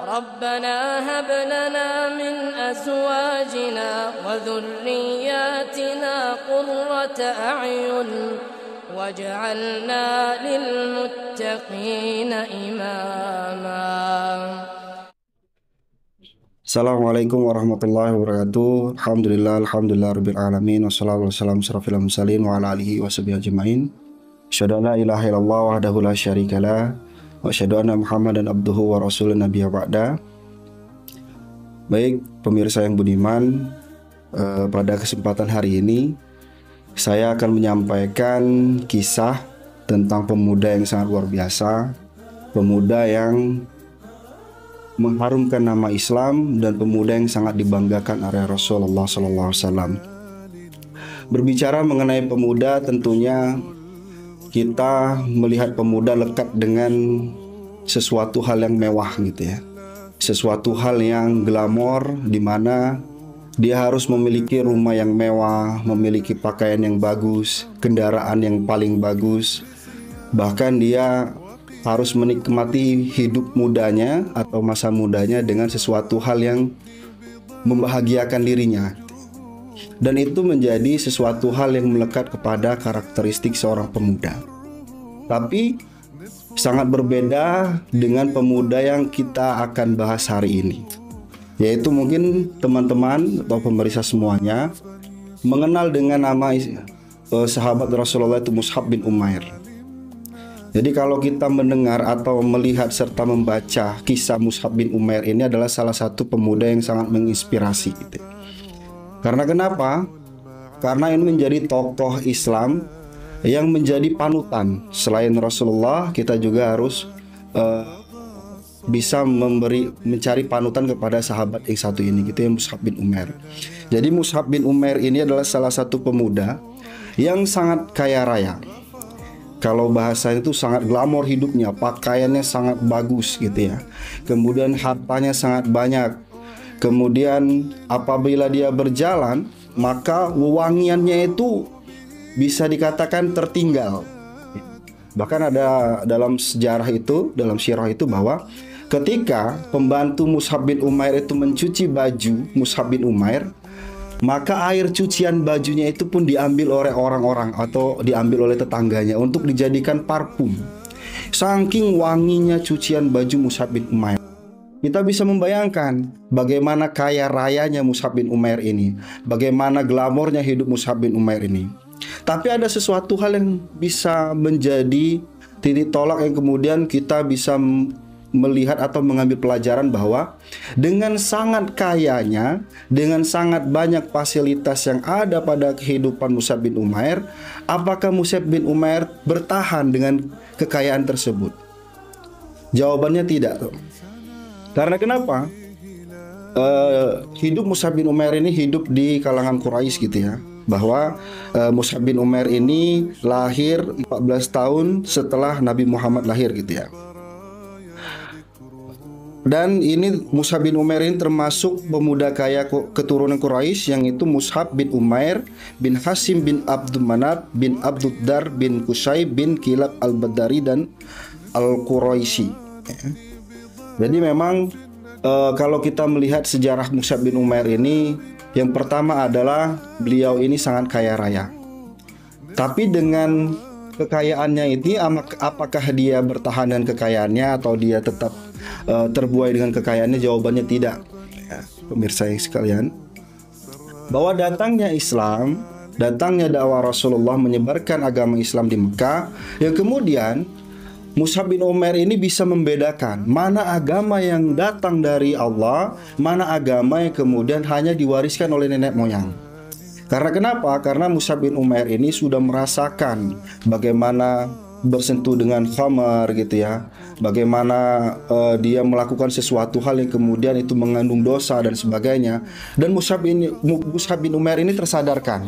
ربنا هب لنا من أزواجنا وذرياتنا قرة أعين واجعلنا للمتقين إماما. Assalamualaikum warahmatullahi wabarakatuh. Alhamdulillah rabbil alamin wassalatu wassalamu ala mursalin wa ala alihi washabihi ajmain. Asyhadu an la ilaha illallah wahdahu la syarikalah wa asyhadu anna Muhammadan abduhu wa rasulun nabiyya ba'da. Baik pemirsa yang budiman, pada kesempatan hari ini saya akan menyampaikan kisah tentang pemuda yang sangat luar biasa, pemuda yang mengharumkan nama Islam dan pemuda yang sangat dibanggakan oleh Rasulullah SAW. Berbicara mengenai pemuda, tentunya kita melihat pemuda lekat dengan sesuatu hal yang mewah gitu ya. Sesuatu hal yang glamor, di mana dia harus memiliki rumah yang mewah, memiliki pakaian yang bagus, kendaraan yang paling bagus. Bahkan dia harus menikmati hidup mudanya atau masa mudanya dengan sesuatu hal yang membahagiakan dirinya. Dan itu menjadi sesuatu hal yang melekat kepada karakteristik seorang pemuda. Tapi sangat berbeda dengan pemuda yang kita akan bahas hari ini, yaitu mungkin teman-teman atau pemirsa semuanya mengenal dengan nama sahabat Rasulullah itu Mus'ab bin Umair. Jadi kalau kita mendengar atau melihat serta membaca kisah Mus'ab bin Umair, ini adalah salah satu pemuda yang sangat menginspirasi gitu. Karena kenapa? Karena ini menjadi tokoh Islam yang menjadi panutan. Selain Rasulullah, kita juga harus bisa mencari panutan kepada sahabat yang satu ini gitu ya, Mus'ab bin Umair. Jadi Mus'ab bin Umair ini adalah salah satu pemuda yang sangat kaya raya. Kalau bahasanya itu sangat glamor hidupnya, pakaiannya sangat bagus gitu ya. Kemudian hartanya sangat banyak. Kemudian apabila dia berjalan, maka wewangiannya itu bisa dikatakan tertinggal. Bahkan ada dalam sejarah itu, dalam sirah itu, bahwa ketika pembantu Mus'ab bin Umair itu mencuci baju Mus'ab bin Umair, maka air cucian bajunya itu pun diambil oleh orang-orang atau diambil oleh tetangganya untuk dijadikan parfum. Saking wanginya cucian baju Mus'ab bin Umair. Kita bisa membayangkan bagaimana kaya rayanya Mus'ab bin Umair ini, bagaimana glamornya hidup Mus'ab bin Umair ini. Tapi ada sesuatu hal yang bisa menjadi titik tolak yang kemudian kita bisa melihat atau mengambil pelajaran bahwa dengan sangat kayanya, dengan sangat banyak fasilitas yang ada pada kehidupan Mus'ab bin Umair, apakah Mus'ab bin Umair bertahan dengan kekayaan tersebut? Jawabannya tidak. Karena kenapa? Hidup Mus'ab bin Umair ini hidup di kalangan Quraisy gitu ya. Bahwa Mus'ab bin Umair ini lahir 14 tahun setelah Nabi Muhammad lahir gitu ya. Dan ini Mus'ab bin Umair ini termasuk pemuda kaya keturunan Quraisy, yang itu Mus'ab bin Umair bin Hasim bin Abdul Manaf bin Abdud Dar bin Qusay bin Kilab al-Badari dan al-Quraisy. Jadi memang kalau kita melihat sejarah Mus'ab bin Umair ini, yang pertama adalah beliau ini sangat kaya raya. Tapi dengan kekayaannya ini, apakah dia bertahan dengan kekayaannya atau dia tetap terbuai dengan kekayaannya? Jawabannya tidak. Ya, pemirsa yang sekalian, bahwa datangnya Islam, datangnya dakwah Rasulullah menyebarkan agama Islam di Mekah, yang kemudian Mus'ab bin Umair ini bisa membedakan mana agama yang datang dari Allah, mana agama yang kemudian hanya diwariskan oleh nenek moyang. Karena kenapa? Karena Mus'ab bin Umair ini sudah merasakan bagaimana bersentuh dengan khamar gitu ya, bagaimana dia melakukan sesuatu hal yang kemudian itu mengandung dosa dan sebagainya. Dan Mus'ab bin Umair ini tersadarkan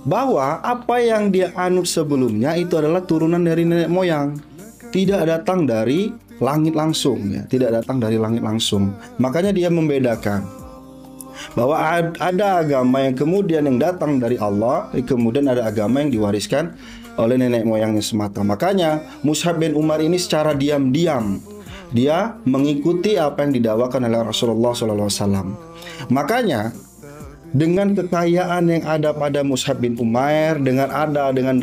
bahwa apa yang dia anut sebelumnya itu adalah turunan dari nenek moyang, tidak datang dari langit langsung ya, tidak datang dari langit langsung. Makanya dia membedakan bahwa ada agama yang kemudian yang datang dari Allah, kemudian ada agama yang diwariskan oleh nenek moyangnya semata. Makanya Mus'ab bin Umair ini secara diam-diam Dia mengikuti apa yang didakwakan oleh Rasulullah SAW. Makanya dengan kekayaan yang ada pada Mus'ab bin Umair, dengan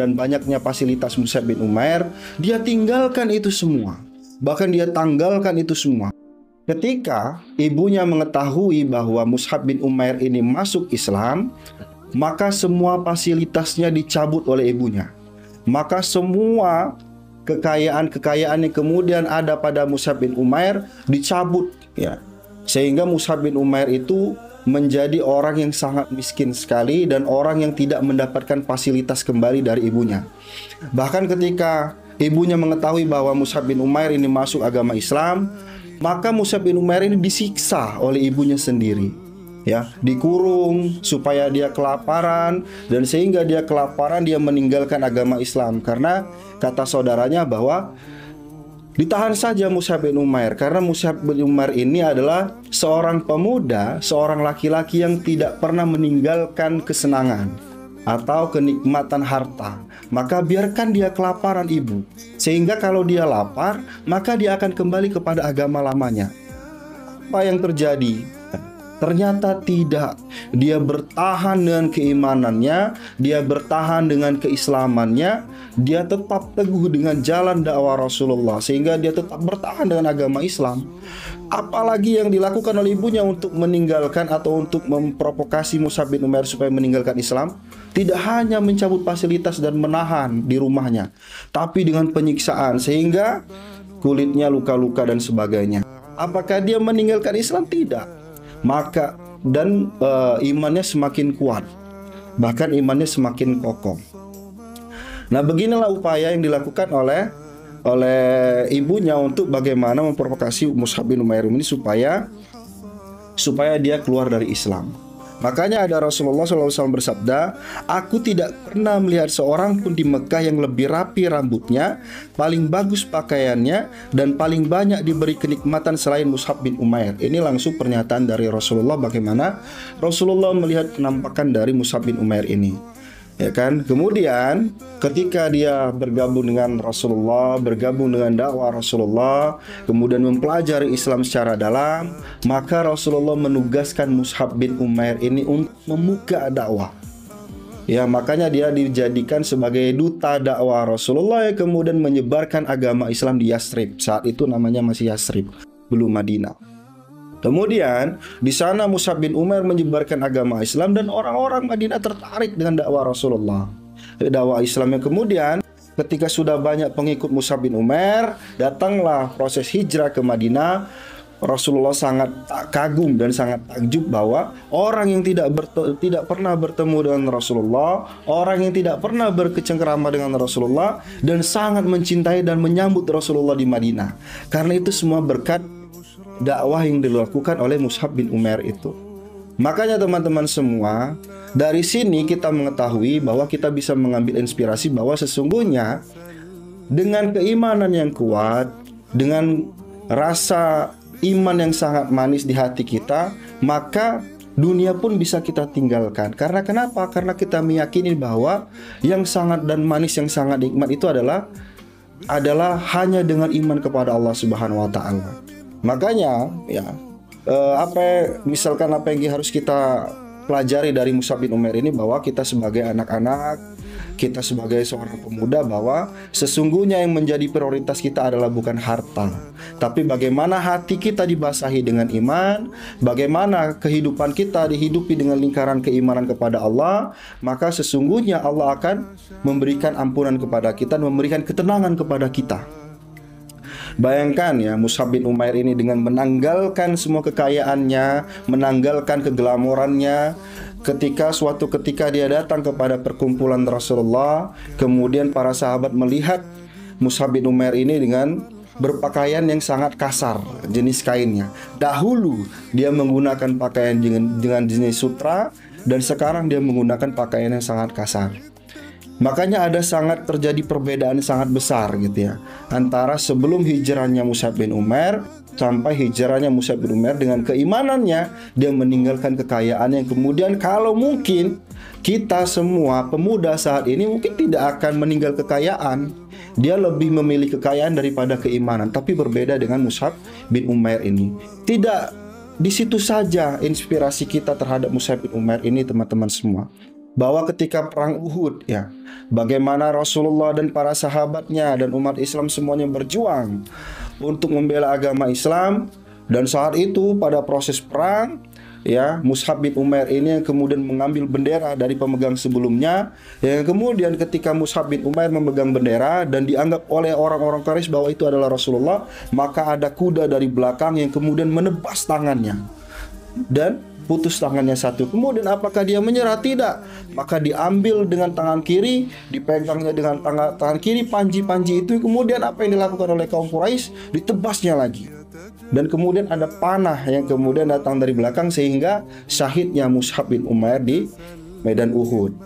dan banyaknya fasilitas Mus'ab bin Umair, dia tinggalkan itu semua. Bahkan dia tanggalkan itu semua. Ketika ibunya mengetahui bahwa Mus'ab bin Umair ini masuk Islam, maka semua fasilitasnya dicabut oleh ibunya. Maka semua kekayaan yang kemudian ada pada Mus'ab bin Umair dicabut, ya. Sehingga Mus'ab bin Umair itu menjadi orang yang sangat miskin sekali dan orang yang tidak mendapatkan fasilitas kembali dari ibunya. Bahkan ketika ibunya mengetahui bahwa Mus'ab bin Umair ini masuk agama Islam, maka Mus'ab bin Umair ini disiksa oleh ibunya sendiri, ya, dikurung supaya dia kelaparan, dan sehingga dia kelaparan dia meninggalkan agama Islam karena kata saudaranya bahwa ditahan saja Mus'ab bin Umair, karena Mus'ab bin Umair ini adalah seorang pemuda, seorang laki-laki yang tidak pernah meninggalkan kesenangan atau kenikmatan harta. Maka biarkan dia kelaparan ibu, sehingga kalau dia lapar, maka dia akan kembali kepada agama lamanya. Apa yang terjadi? Ternyata tidak. Dia bertahan dengan keimanannya, dia bertahan dengan keislamannya, dia tetap teguh dengan jalan dakwah Rasulullah, sehingga dia tetap bertahan dengan agama Islam. Apalagi yang dilakukan oleh ibunya untuk meninggalkan atau untuk memprovokasi Mus'ab bin Umair supaya meninggalkan Islam, tidak hanya mencabut fasilitas dan menahan di rumahnya, tapi dengan penyiksaan sehingga kulitnya luka-luka dan sebagainya. Apakah dia meninggalkan Islam? Tidak. Maka imannya semakin kuat, bahkan imannya semakin kokoh. Nah, beginilah upaya yang dilakukan oleh ibunya untuk bagaimana memprovokasi Mus'ab bin Umair ini supaya dia keluar dari Islam. Makanya ada Rasulullah SAW bersabda, "Aku tidak pernah melihat seorang pun di Mekah yang lebih rapi rambutnya, paling bagus pakaiannya, dan paling banyak diberi kenikmatan selain Mus'ab bin Umair." Ini langsung pernyataan dari Rasulullah bagaimana Rasulullah melihat penampakan dari Mus'ab bin Umair ini. Ya kan? Kemudian ketika dia bergabung dengan Rasulullah, bergabung dengan dakwah Rasulullah, kemudian mempelajari Islam secara dalam, maka Rasulullah menugaskan Mus'ab bin Umair ini untuk membuka dakwah. Ya, makanya dia dijadikan sebagai duta dakwah Rasulullah yang kemudian menyebarkan agama Islam di Yasrib. Saat itu namanya masih Yasrib, belum Madinah. Kemudian di sana Mus'ab bin Umair menyebarkan agama Islam dan orang-orang Madinah tertarik dengan dakwah Rasulullah. Dakwah Islam yang kemudian ketika sudah banyak pengikut Mus'ab bin Umair, datanglah proses hijrah ke Madinah. Rasulullah sangat kagum dan sangat takjub bahwa orang yang tidak pernah bertemu dengan Rasulullah, orang yang tidak pernah berkecengkerama dengan Rasulullah, dan sangat mencintai dan menyambut Rasulullah di Madinah. Karena itu semua berkat dakwah yang dilakukan oleh Mus'ab bin Umair itu. Makanya teman-teman semua, dari sini kita mengetahui bahwa kita bisa mengambil inspirasi bahwa sesungguhnya dengan keimanan yang kuat, dengan rasa iman yang sangat manis di hati kita, maka dunia pun bisa kita tinggalkan. Karena kenapa? Karena kita meyakini bahwa yang sangat dan manis, yang sangat nikmat itu adalah hanya dengan iman kepada Allah Subhanahu wa taala. Makanya ya, misalkan apa yang harus kita pelajari dari Mus'ab bin Umair ini, bahwa kita sebagai anak-anak, kita sebagai seorang pemuda, bahwa sesungguhnya yang menjadi prioritas kita adalah bukan harta, tapi bagaimana hati kita dibasahi dengan iman, bagaimana kehidupan kita dihidupi dengan lingkaran keimanan kepada Allah, maka sesungguhnya Allah akan memberikan ampunan kepada kita dan memberikan ketenangan kepada kita. Bayangkan ya, Mus'ab bin Umair ini dengan menanggalkan semua kekayaannya, menanggalkan keglamorannya, suatu ketika dia datang kepada perkumpulan Rasulullah, kemudian para sahabat melihat Mus'ab bin Umair ini dengan berpakaian yang sangat kasar jenis kainnya. Dahulu dia menggunakan pakaian dengan jenis sutra, dan sekarang dia menggunakan pakaian yang sangat kasar. Makanya terjadi perbedaan sangat besar gitu ya, antara sebelum hijrahnya Mus'ab bin Umair sampai hijrahnya Mus'ab bin Umair. Dengan keimanannya dia meninggalkan kekayaan yang kemudian kalau mungkin kita semua pemuda saat ini mungkin tidak akan meninggal kekayaan, Dia lebih memilih kekayaan daripada keimanan. Tapi berbeda dengan Mus'ab bin Umair ini. Tidak di situ saja inspirasi kita terhadap Mus'ab bin Umair ini, teman-teman semua. Bahwa ketika perang Uhud ya, bagaimana Rasulullah dan para sahabatnya dan umat Islam semuanya berjuang untuk membela agama Islam. Dan saat itu pada proses perang ya, Mus'ab bin Umair ini yang kemudian mengambil bendera dari pemegang sebelumnya. Yang kemudian ketika Mus'ab bin Umair memegang bendera dan dianggap oleh orang-orang Quraisy bahwa itu adalah Rasulullah, maka ada kuda dari belakang yang kemudian menebas tangannya dan putus tangannya satu. Kemudian apakah dia menyerah? Tidak. Maka diambil dengan tangan kiri, dipegangnya dengan tangan kiri panji-panji itu. Kemudian apa yang dilakukan oleh kaum Quraisy? Ditebasnya lagi. Dan kemudian ada panah yang kemudian datang dari belakang sehingga syahidnya Mus'ab bin Umair di medan Uhud.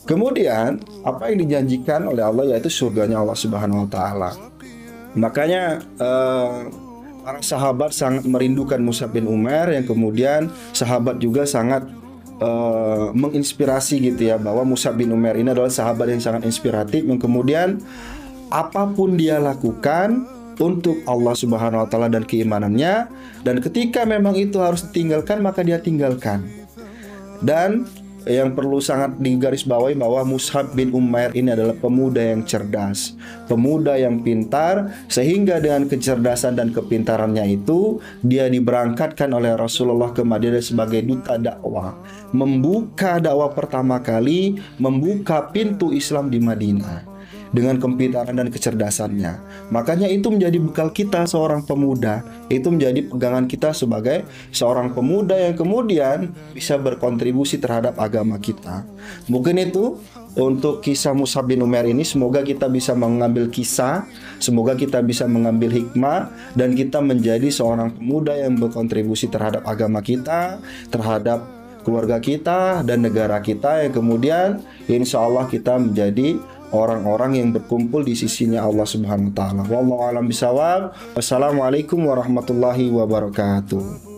Kemudian apa yang dijanjikan oleh Allah yaitu surganya Allah Subhanahu wa taala. Makanya para sahabat sangat merindukan Mus'ab bin Umair, yang kemudian sahabat juga sangat menginspirasi gitu ya, bahwa Mus'ab bin Umair ini adalah sahabat yang sangat inspiratif, yang kemudian apapun dia lakukan untuk Allah Subhanahu wa taala dan keimanannya, dan ketika memang itu harus ditinggalkan maka dia tinggalkan. Dan yang perlu sangat digarisbawahi bahwa Mus'ab bin Umair ini adalah pemuda yang cerdas, pemuda yang pintar, sehingga dengan kecerdasan dan kepintarannya itu dia diberangkatkan oleh Rasulullah ke Madinah sebagai duta dakwah, membuka dakwah pertama kali, membuka pintu Islam di Madinah dengan kepintaran dan kecerdasannya. Makanya itu menjadi bekal kita seorang pemuda, itu menjadi pegangan kita sebagai seorang pemuda yang kemudian bisa berkontribusi terhadap agama kita. Mungkin itu untuk kisah Mus'ab bin Umair ini. Semoga kita bisa mengambil kisah, semoga kita bisa mengambil hikmah, dan kita menjadi seorang pemuda yang berkontribusi terhadap agama kita, terhadap keluarga kita dan negara kita, yang kemudian insya Allah kita menjadi orang-orang yang berkumpul di sisinya Allah Subhanahu wa taala. Wallahu a'lam bishawab. Wassalamualaikum warahmatullahi wabarakatuh.